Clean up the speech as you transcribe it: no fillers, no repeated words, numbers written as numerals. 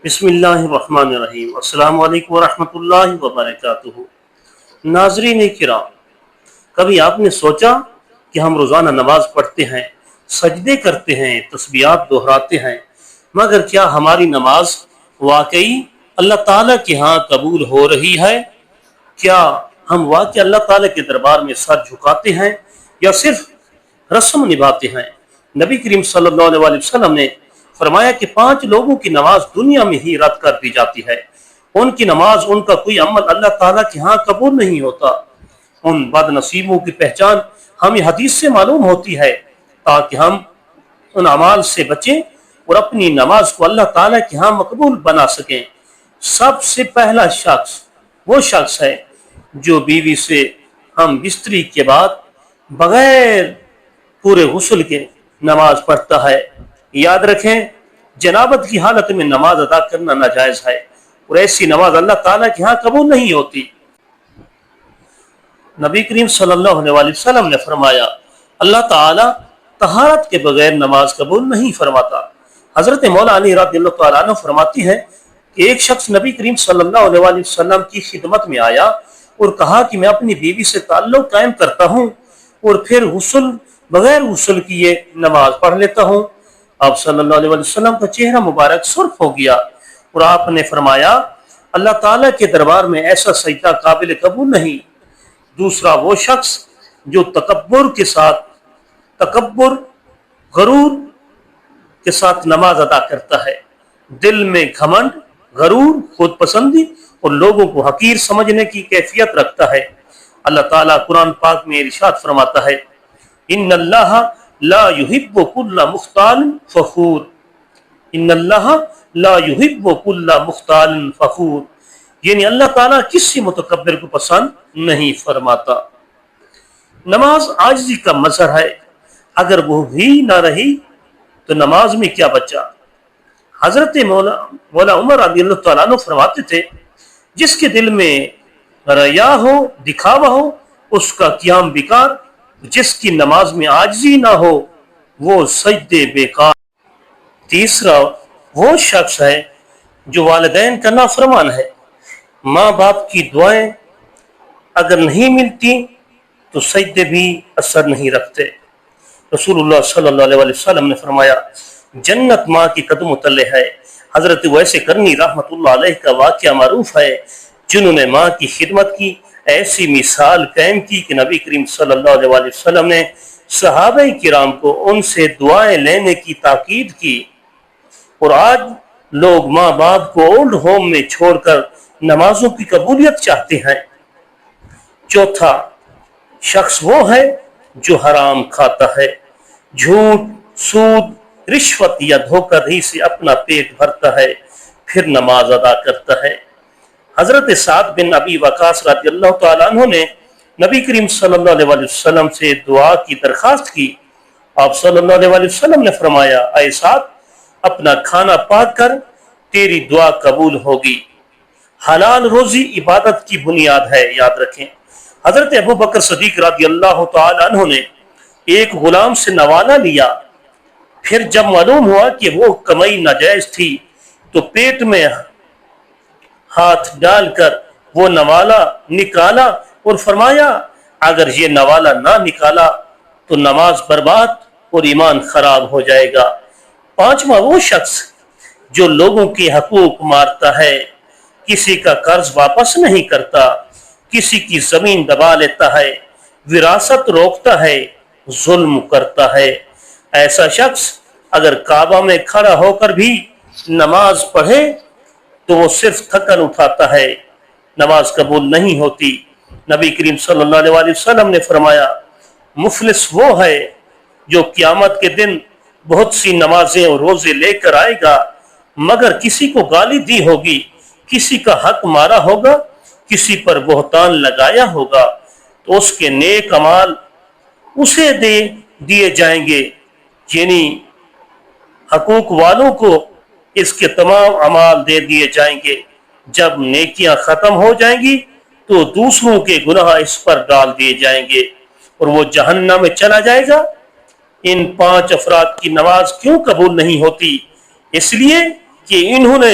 بسم اللہ الرحمن الرحیم۔ السلام علیکم ورحمۃ اللہ وبرکاتہ۔ ناظرین کرام، کبھی آپ نے سوچا کہ ہم روزانہ نماز پڑھتے ہیں، سجدے کرتے ہیں، تسبیحات دہراتے ہیں، مگر کیا ہماری نماز واقعی اللہ تعالیٰ کے ہاں قبول ہو رہی ہے؟ کیا ہم واقعی اللہ تعالیٰ کے دربار میں سر جھکاتے ہیں یا صرف رسم نبھاتے ہیں؟ نبی کریم صلی اللہ علیہ وسلم نے فرمایا کہ 5 لوگوں کی نماز دنیا میں ہی رد کر دی جاتی ہے۔ ان کی نماز، ان کا کوئی عمل اللہ تعالیٰ کے ہاں قبول نہیں ہوتا۔ ان بد نصیبوں کی پہچان ہمیں حدیث سے معلوم ہوتی ہے تاکہ ہم ان اعمال سے بچیں اور اپنی نماز کو اللہ تعالیٰ کے ہاں مقبول بنا سکیں۔ سب سے پہلا شخص وہ شخص ہے جو بیوی سے ہم بستری کے بعد بغیر پورے غسل کے نماز پڑھتا ہے۔ یاد رکھیں، جنابت کی حالت میں نماز ادا کرنا ناجائز ہے اور ایسی نماز اللہ تعالیٰ کے ہاں قبول نہیں ہوتی۔ نبی کریم صلی اللہ علیہ وسلم نے فرمایا، اللہ تعالیٰ طہارت کے بغیر نماز قبول نہیں فرماتا۔ حضرت مولا علی رضی اللہ تعالیٰ عنہ فرماتی ہے کہ ایک شخص نبی کریم صلی اللہ علیہ وسلم کی خدمت میں آیا اور کہا کہ میں اپنی بیوی سے تعلق قائم کرتا ہوں اور پھر بغیر غسل کیے نماز پڑھ لیتا ہوں۔ آپ صلی اللہ علیہ وسلم کا چہرہ مبارک سرخ ہو گیا اور آپ نے فرمایا، اللہ تعالیٰ کے دربار میں ایسا سجدہ قابل قبول نہیں۔ دوسرا وہ شخص جو غرور کے ساتھ نماز ادا کرتا ہے، دل میں گھمنڈ، غرور، خود پسندی اور لوگوں کو حقیر سمجھنے کی کیفیت رکھتا ہے۔ اللہ تعالیٰ قرآن پاک میں ارشاد فرماتا ہے، ان اللہ لا يحب كل مختال فخور، ان اللہ لا يحب كل مختال فخور، یعنی اللہ تعالیٰ کسی متکبر کو پسند نہیں فرماتا۔ نماز عاجزی کا مظہر ہے، اگر وہ بھی نہ رہی تو نماز میں کیا بچا؟ حضرت مولا عمر رضی اللہ تعالیٰ عنہ فرماتے تھے، جس کے دل میں ریا ہو، دکھاوا ہو، اس کا قیام بیکار، جس کی نماز میں عاجزی نہ ہو وہ سجدے بیکار۔ تیسرا وہ شخص ہے جو والدین کا نافرمان ہے۔ ماں باپ کی دعائیں اگر نہیں ملتی تو سجدے بھی اثر نہیں رکھتے۔ رسول اللہ صلی اللہ علیہ وسلم نے فرمایا، جنت ماں کی قدموں تلے ہے۔ حضرت ویس کرنی رحمت اللہ علیہ کا واقعہ معروف ہے، جنہوں نے ماں کی خدمت کی، ایسی مثال قائم کی کہ نبی کریم صلی اللہ علیہ وسلم نے صحابہ کرام کو ان سے دعائیں لینے کی تاکید کی، اور آج لوگ ماں باپ کو اولڈ ہوم میں چھوڑ کر نمازوں کی قبولیت چاہتے ہیں۔ چوتھا شخص وہ ہے جو حرام کھاتا ہے، جھوٹ، سود، رشوت یا دھوکہ دہی سے اپنا پیٹ بھرتا ہے، پھر نماز ادا کرتا ہے۔ حضرت سعد بن ابی وقاص رضی اللہ تعالیٰ عنہ نے نبی کریم صلی اللہ علیہ وسلم سے دعا کی درخواست کی۔ آپ صلی اللہ علیہ وسلم نے فرمایا، اے سعد، اپنا کھانا پاک کر، تیری دعا قبول ہوگی۔ حلال روزی عبادت کی بنیاد ہے، یاد رکھیں۔ حضرت ابو بکر صدیق رضی اللہ تعالیٰ عنہ نے ایک غلام سے نوالا لیا، پھر جب معلوم ہوا کہ وہ کمائی ناجائز تھی تو پیٹ میں ہاتھ ڈال کر وہ نوالا نکالا اور فرمایا، اگر یہ نوالا نہ نکالا تو نماز برباد اور ایمان خراب ہو جائے گا۔ پانچواں وہ شخص جو لوگوں کے حقوق مارتا ہے، کسی کا قرض واپس نہیں کرتا، کسی کی زمین دبا لیتا ہے، وراثت روکتا ہے، ظلم کرتا ہے۔ ایسا شخص اگر کعبہ میں کھڑا ہو کر بھی نماز پڑھے تو وہ صرف تھکن اٹھاتا ہے، نماز قبول نہیں ہوتی۔ نبی کریم صلی اللہ علیہ وسلم نے فرمایا، مفلس وہ ہے جو قیامت کے دن بہت سی نمازیں اور روزے لے کر آئے گا، مگر کسی کو گالی دی ہوگی، کسی کا حق مارا ہوگا، کسی پر بہتان لگایا ہوگا تو اس کے نیک اعمال اسے دیے جائیں گے، یعنی حقوق والوں کو اس کے تمام اعمال دے دیے جائیں گے۔ جب نیکیاں ختم ہو جائیں گی تو دوسروں کے گناہ اس پر ڈال دیے جائیں گے اور وہ جہنم میں چلا جائے گا۔ ان 5 افراد کی نماز کیوں قبول نہیں ہوتی؟ اس لیے کہ انہوں نے